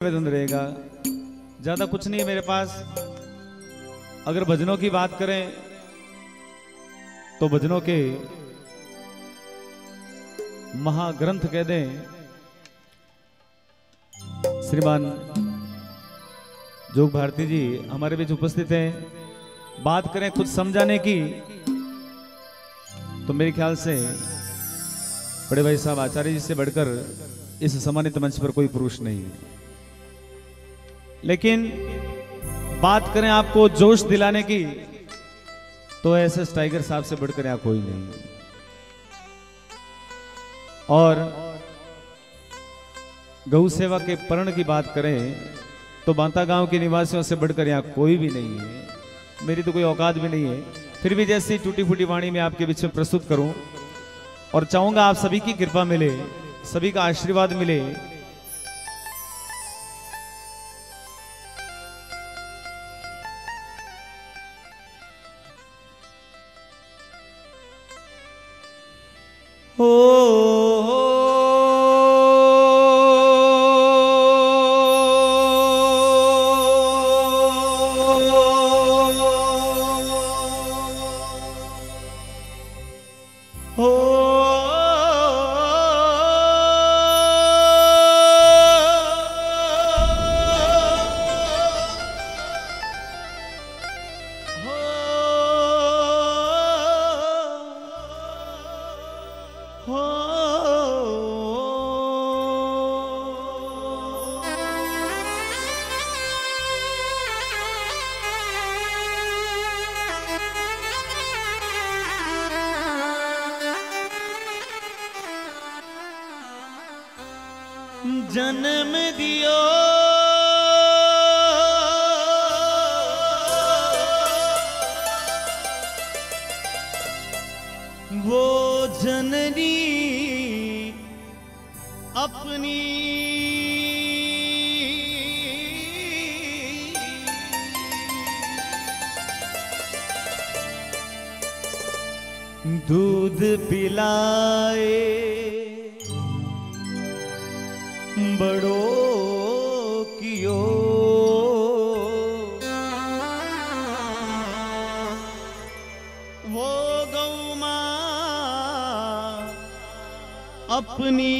निवेदन रहेगा, ज्यादा कुछ नहीं है मेरे पास। अगर भजनों की बात करें तो भजनों के महाग्रंथ कह दें श्रीमान जोग भारती जी हमारे बीच उपस्थित हैं। बात करें कुछ समझाने की तो मेरे ख्याल से बड़े भाई साहब आचार्य जी से बढ़कर इस सम्मानित मंच पर कोई पुरुष नहीं है। लेकिन बात करें आपको जोश दिलाने की तो एसएस टाइगर साहब से बढ़कर यहां कोई नहीं है। और गौ सेवा के पर्ण की बात करें तो बांता गांव के निवासियों से बढ़कर यहां कोई भी नहीं है। मेरी तो कोई औकात भी नहीं है, फिर भी जैसी टूटी फूटी वाणी में आपके बीच में प्रस्तुत करूं और चाहूंगा आप सभी की कृपा मिले, सभी का आशीर्वाद मिले। जन्म दियो वो जननी अपनी दूध पिलाए बड़ो कियो वो गौ माँ अपनी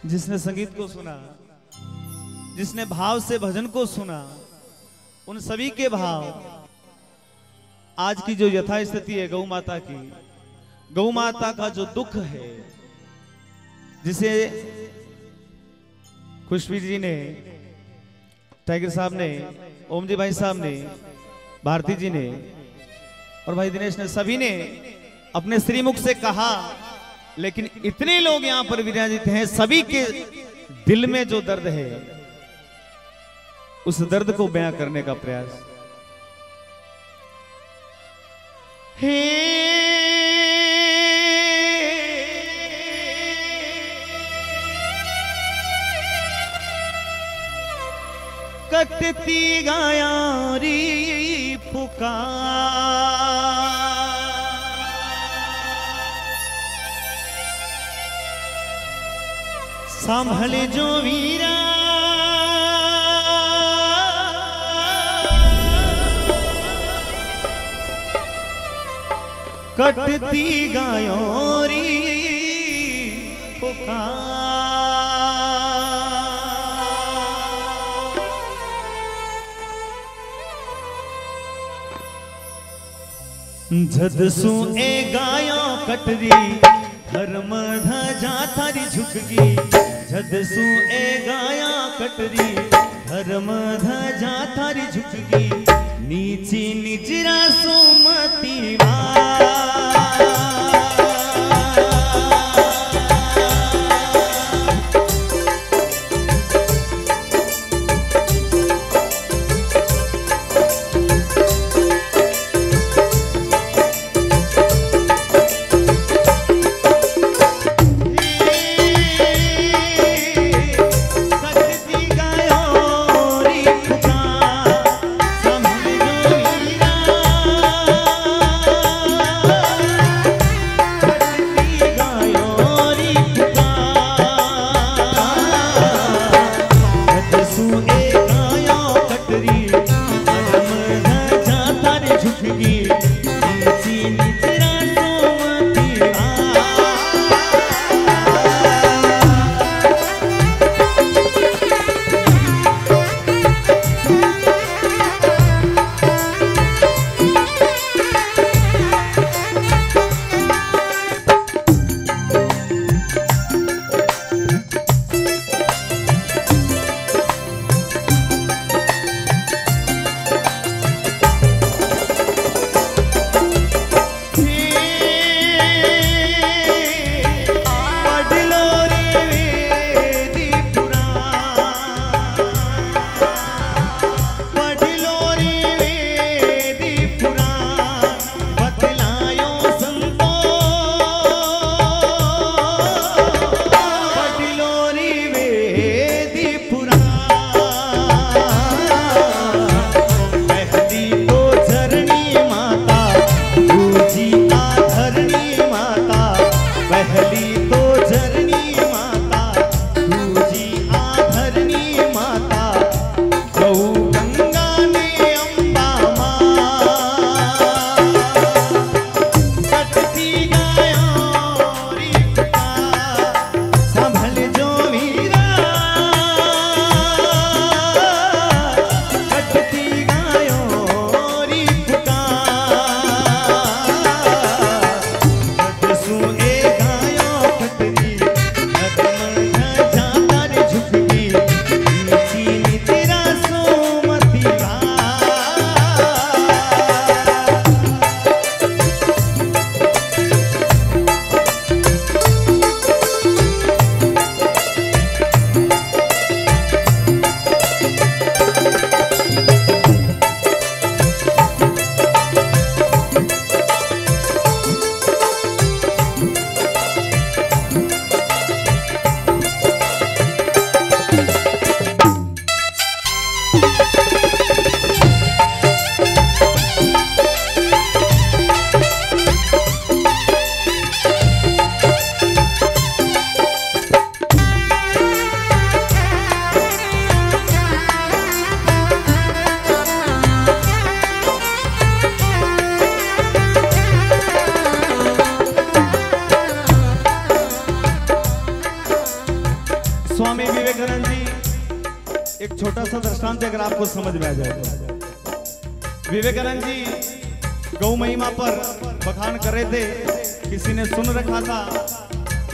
जिसने संगीत को सुना, जिसने भाव से भजन को सुना, उन सभी के भाव आज की जो यथा स्थिति है गौ माता की, गौ माता का जो दुख है, जिसे खुशबीर जी ने, टाइगर साहब ने, ओम जी भाई साहब ने, भारती जी ने और भाई दिनेश ने, सभी ने अपने श्रीमुख से कहा, लेकिन इतने लोग यहां पर विराजित हैं, सभी के दिल में जो दर्द है उस दर्द को बयां करने का प्रयास। हे कटती गायारी पुकार संभल जो वीरा कटती गायोरी पुकार जदसू ए गायो कटरी धर्म ध्वजा थारी झुकगी। जदसू ए गाया कटरी धर्म ध्वजा थारी झुकगी। नीची निजरा सुमती एक छोटा सा दृष्टांत अगर आपको समझ में आ जाए तो विवेकानंद जी गौ महिमा पर बखान कर रहे थे, किसी ने सुन रखा था।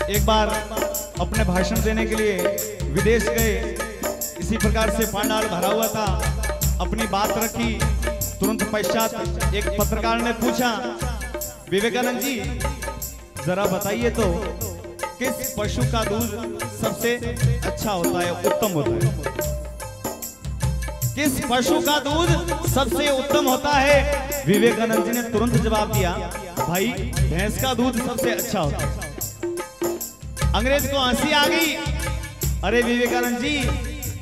एक बार अपने भाषण देने के लिए विदेश गए, इसी प्रकार से पांडाल भरा हुआ था, अपनी बात रखी। तुरंत पश्चात एक पत्रकार ने पूछा, विवेकानंद जी जरा बताइए तो किस पशु का दूध सबसे अच्छा होता है, उत्तम होता है? किस पशु का दूध सबसे उत्तम होता है? विवेकानंद जी ने तुरंत जवाब दिया, भाई भैंस का दूध सबसे अच्छा होता है। अंग्रेज को हंसी आ गई। अरे विवेकानंद जी,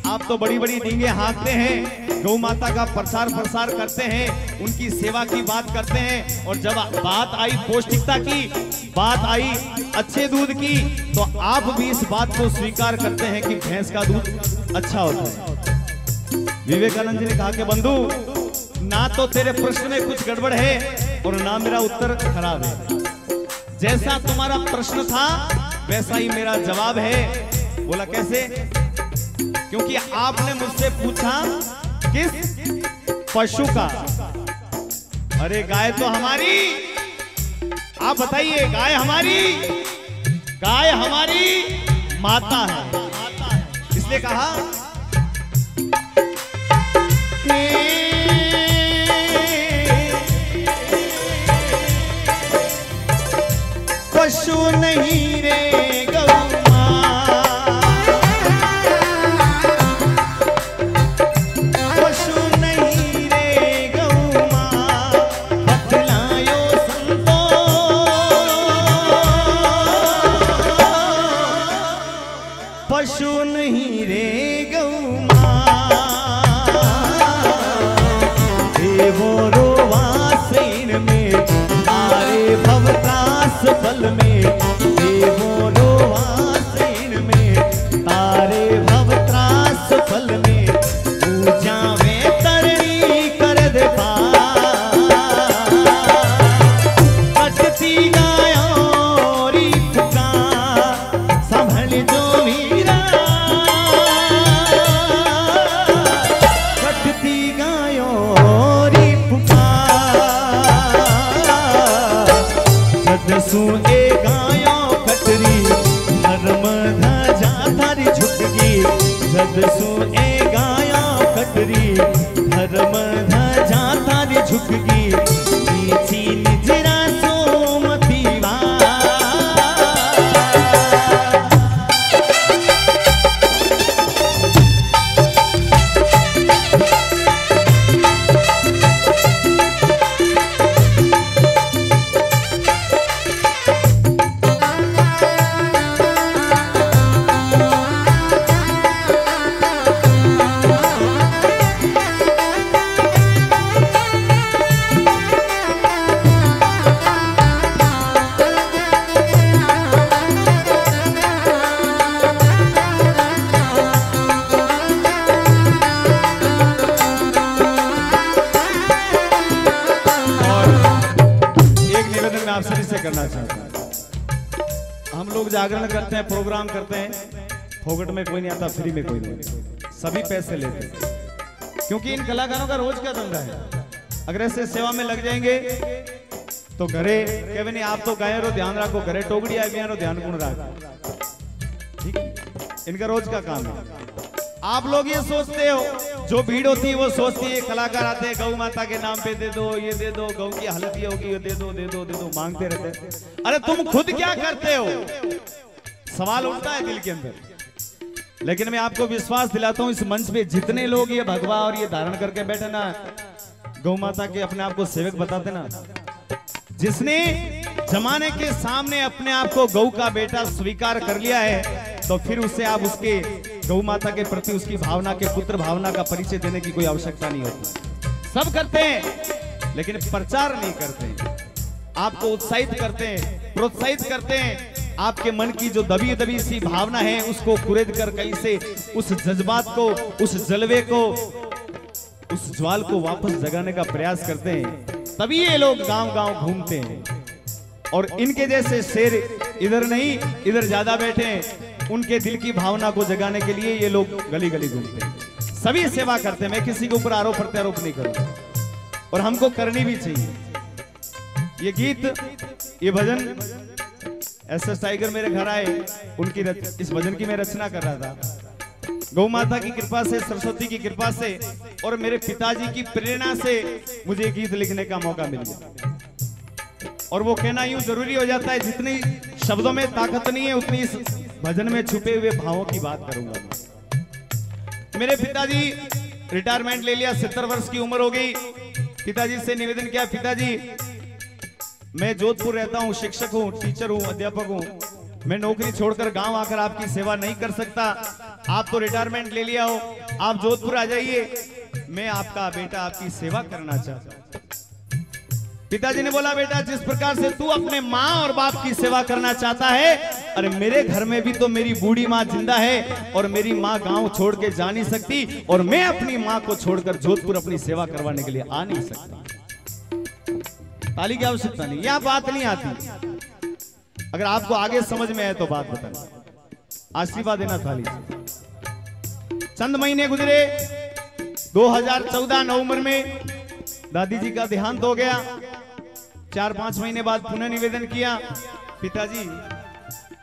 आप तो बड़ी बड़ी डींगे हाँकते हैं, गौ माता का प्रचार प्रसार करते हैं, उनकी सेवा की बात करते हैं, और जब बात आई पौष्टिकता की, बात आई अच्छे दूध की, तो आप भी इस बात को स्वीकार करते हैं कि भैंस का दूध अच्छा होता है। विवेकानंद जी ने कहा कि बंधु, ना तो तेरे प्रश्न में कुछ गड़बड़ है और ना मेरा उत्तर खराब है। जैसा तुम्हारा प्रश्न था वैसा ही मेरा जवाब है। बोला कैसे? क्योंकि आपने मुझसे पूछा किस पशु का। अरे गाय तो हमारी, आप बताइए, गाय हमारी, गाय हमारी माता है। इसलिए कहा पशु नहीं रे गौ मां, पशु नहीं रे गौ मां, बतलायो संतो, पशु नहीं रे गौ मां, देवो रोवासीन में आरे भवत्रास बल में, देवो रोवासीन में तारे भवत्रास बल में, पूजा में तरणी कर दे कटती गायों री पुकार, संभल जो वीरा, कटती गायों री पुकार, जदसू ए गायों कटरी धर्म ध्वजा थारी झुकगी, जदसू ए गायों कटरी धर्म ध्वजा थारी झुकगी, नीची निजरा सोमती करना चाहता हूं। हम लोग जागरण करते हैं, प्रोग्राम करते हैं, फोकट में कोई नहीं आता, फ्री में कोई नहीं, सभी पैसे लेते हैं, क्योंकि इन कलाकारों का रोज का धंधा है। अगर ऐसे सेवा में लग जाएंगे तो घरे कहे नहीं, आप तो गाय रो ध्यान रखो, घरे टोकड़ी आए भी ध्यान गुण रखो, ठीक है, इनका रोज का काम है। आप लोग ये सोचते हो, जो भीड़ होती है वो सोचती है कलाकार आते हैं गौ माता के नाम पे दे दो, ये दे दो, गौ की हालत ये होगी, ये दे दो दे दो दे दो, मांगते रहते हैं। अरे तुम खुद क्या करते हो? सवाल उठता है दिल के अंदर। लेकिन मैं आपको विश्वास दिलाता हूं, इस मंच पे जितने लोग ये भगवा और ये धारण करके बैठे ना, गौ माता के अपने आप को सेवक बताते ना, जिसने जमाने के सामने अपने आप को गौ का बेटा स्वीकार कर लिया है, तो फिर उससे आप उसके गौ माता के प्रति उसकी भावना के पुत्र भावना का परिचय देने की कोई आवश्यकता नहीं होती। सब करते हैं लेकिन प्रचार नहीं करते, आपको उत्साहित करते हैं, प्रोत्साहित करते हैं। आपके मन की जो दबी दबी सी भावना है उसको कुरेद कर कहीं से उस जज्बात को, उस जलवे को, उस ज्वाल को वापस जगाने का प्रयास करते हैं। तभी ये लोग गांव गांव घूमते हैं, और इनके जैसे शेर इधर नहीं इधर ज्यादा बैठे हैं। उनके दिल की भावना को जगाने के लिए ये लोग गली गली घूमते हैं। सभी सेवा करते हैं, मैं किसी के ऊपर आरोप प्रत्यारोप नहीं करूंगा और हमको करनी भी चाहिए। ये गीत, ये भजन एस टाइगर मेरे घर आए, उनकी इस भजन की मैं रचना कर रहा था। गौ माता की कृपा से, सरस्वती की कृपा से और मेरे पिताजी की प्रेरणा से मुझे गीत लिखने का मौका मिल गया। और वो कहना यूं जरूरी हो जाता है, जितनी शब्दों में ताकत नहीं है उतनी इस भजन में छुपे हुए भावों की बात करूंगा। मेरे पिताजी रिटायरमेंट ले लिया, 70 वर्ष की उम्र हो गई। पिताजी से निवेदन किया, पिताजी मैं जोधपुर रहता हूँ, शिक्षक हूँ, टीचर हूँ, अध्यापक हूँ, मैं नौकरी छोड़कर गांव आकर आपकी सेवा नहीं कर सकता। आप तो रिटायरमेंट ले लिया हो, आप जोधपुर आ जाइए, मैं आपका बेटा आपकी सेवा करना चाहता हूँ। पिताजी ने बोला, बेटा जिस प्रकार से तू अपने माँ और बाप की सेवा करना चाहता है, अरे मेरे घर में भी तो मेरी बूढ़ी माँ जिंदा है और मेरी माँ गांव छोड़ के जा नहीं सकती और मैं अपनी माँ को छोड़कर जोधपुर अपनी सेवा करवाने के लिए आ नहीं सकता। ताली की आवश्यकता नहीं, यह बात नहीं आती। अगर आपको आगे समझ में आए तो बात बताना, आशीर्वाद देना थाली से। चंद महीने गुजरे, 2014 नवंबर में दादी जी का देहांत हो गया। 4-5 महीने बाद पुनः निवेदन किया, पिताजी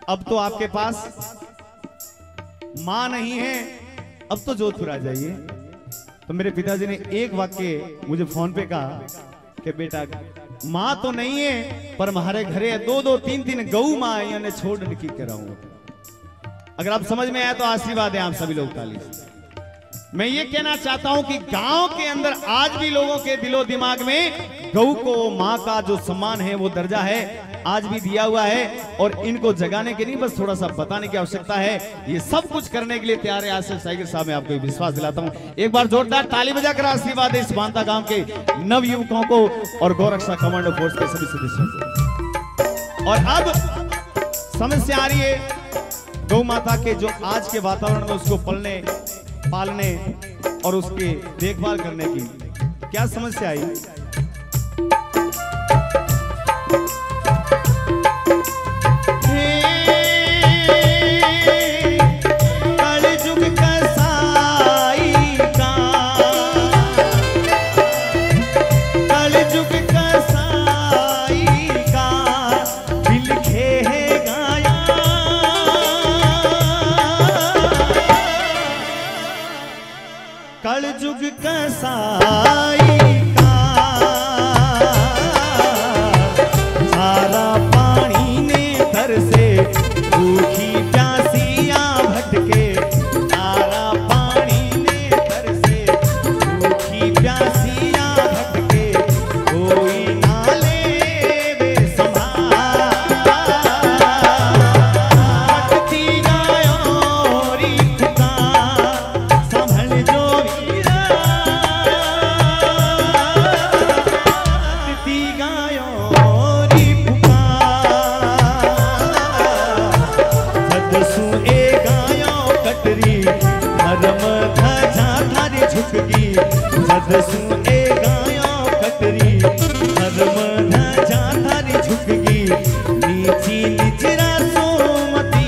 अब तो आपके पास मां नहीं है, अब तो जोधपुर आ जाइए। तो मेरे पिताजी ने एक वाक्य मुझे फोन पे कहा कि बेटा मां तो नहीं है पर हमारे घरे 2-2, 3-3 गऊ मां है, इन्हें छोड़ निकी कराऊंगा। अगर आप समझ में आया तो आशीर्वाद है आप सभी लोग ताली से। मैं ये कहना चाहता हूं कि गांव के अंदर आज भी लोगों के दिलो दिमाग में गऊ को मां का जो सम्मान है, वो दर्जा है, आज भी दिया हुआ है। और इनको जगाने के नहीं, बस थोड़ा सा बताने की आवश्यकता है। ये सब कुछ करने के लिए तैयार है आसिफ टाइगर साहब, मैं आपको विश्वास दिलाता हूं। एक बार जोरदार ताली बजाकर आशीर्वाद है इस बांता गांव के नव युवकों को और गौरक्षा कमांडो फोर्स के सभी सदस्यों को। और अब समस्या आ रही है गौ माता के जो आज के वातावरण में उसको पलने पालने और उसकी देखभाल करने की क्या समस्या आई। कलयुग कसाई का, कलयुग कसाई का दिल खेगा कलयुग कसाई का, सारा पानी ने तरसे भूखी प्यासियां भटके, सारा पानी ने तरसे भूखी प्यासियां भटके, कोई ना लेवे संभाल, भटती गायों री पुकार संभल जो जदसू ए गायों कटरी धर्म ध्वजा थारी झुकगी, नीची निचरा सोमती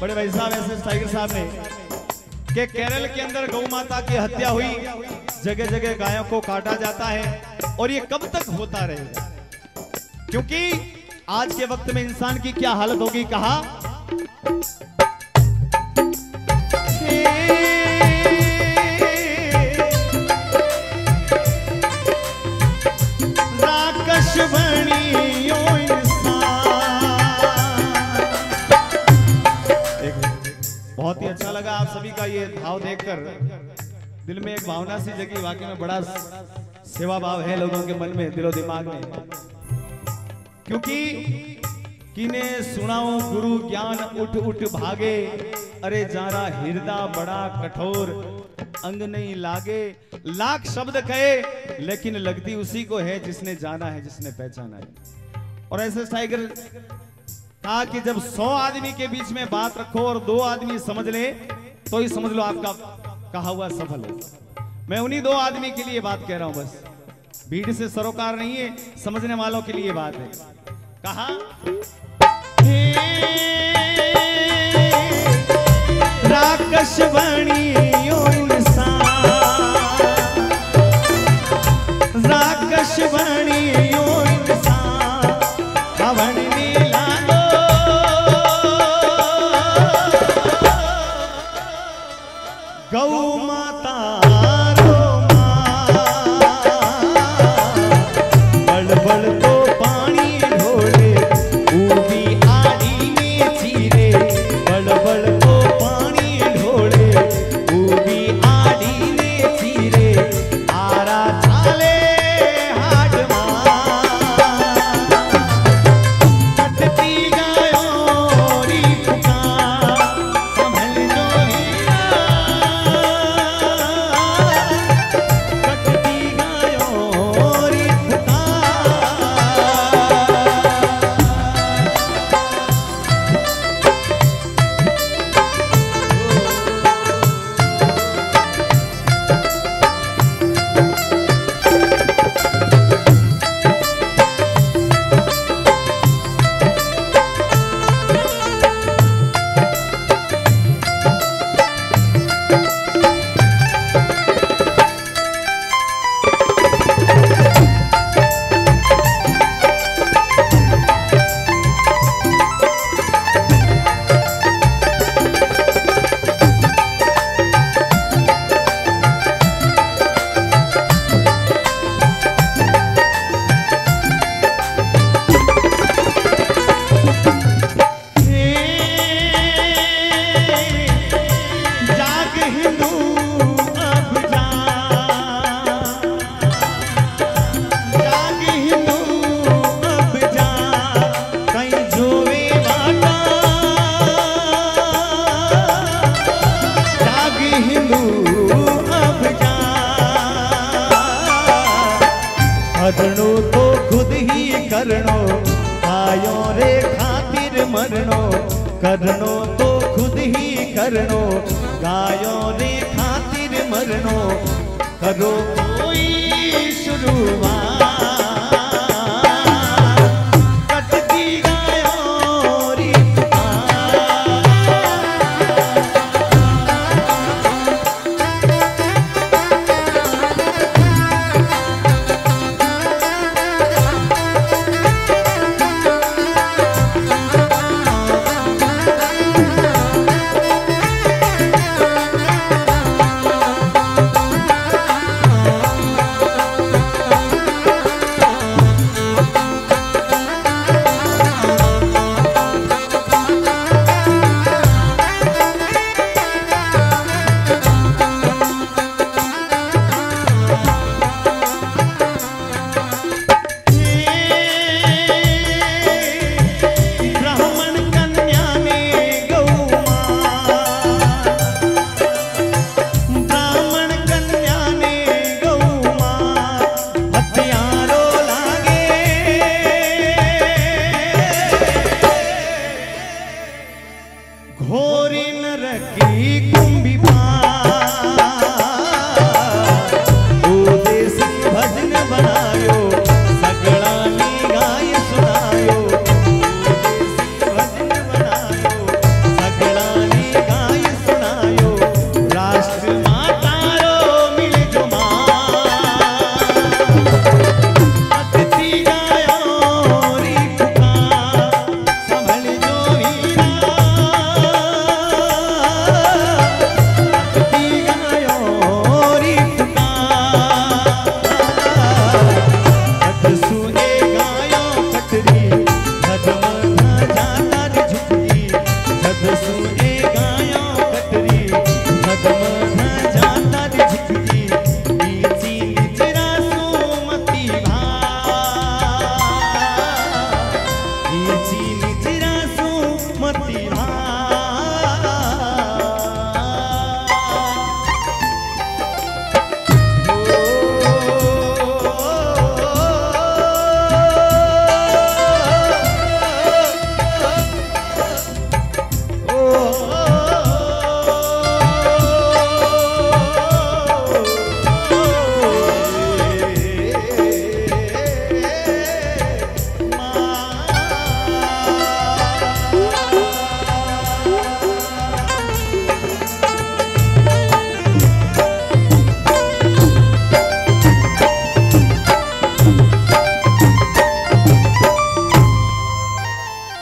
बड़े भाई साहब एस टाइगर साहब ने कि केरल के अंदर गौ माता की हत्या हुई, जगह जगह गायों को काटा जाता है और ये कब तक होता रहेगा। क्योंकि आज के वक्त में इंसान की क्या हालत होगी, कहा राकश बनियो बहुत ही अच्छा लगा आप सभी का ये भाव देखकर। दिल में एक भावना सी जगी, वाकई में बड़ा सेवा भाव है लोगों के मन में, दिलो दिमाग में। क्योंकि किने सुनाओ गुरु ज्ञान उठ उठ भागे, अरे जारा हृदय बड़ा कठोर अंग नहीं लागे। लाख शब्द कहे लेकिन लगती उसी को है जिसने जाना है, जिसने पहचाना है। और ऐसे टाइगर कहा कि जब 100 आदमी के बीच में बात रखो और 2 आदमी समझ ले तो ही समझ लो आपका कहा हुआ सफल है। मैं उन्हीं 2 आदमी के लिए बात कह रहा हूं, बस भीड़ से सरोकार नहीं है, समझने वालों के लिए बात है। कहा राक्षस बनियो इंसान, राक्षस बनियो इंसान, हवन में लागो गौ माता रो बड़ बड़ तो पानी ढोले, ऊबी आड़ी में चीरे, बड़ बड़ तो पानी ढोले, ऊबी आड़ी में चीरे, आरा चाले हाड कटती गायों री पुकार, संभल जो हीरा, कटती गायों री पुकार। जाग हिंदू अब जाग, जाग हिंदू अब जाग, कहीं जोवे बाटा, जाग हिंदू अब जाग, करनो तो खुद ही करनो, आयो रे खातिर मरनो, करनो तो खुद ही करनो, गायो रे खातिर मरनो, करो कोई शुरुआत, कटती गायों री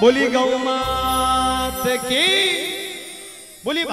बोली गौ मात की, बोली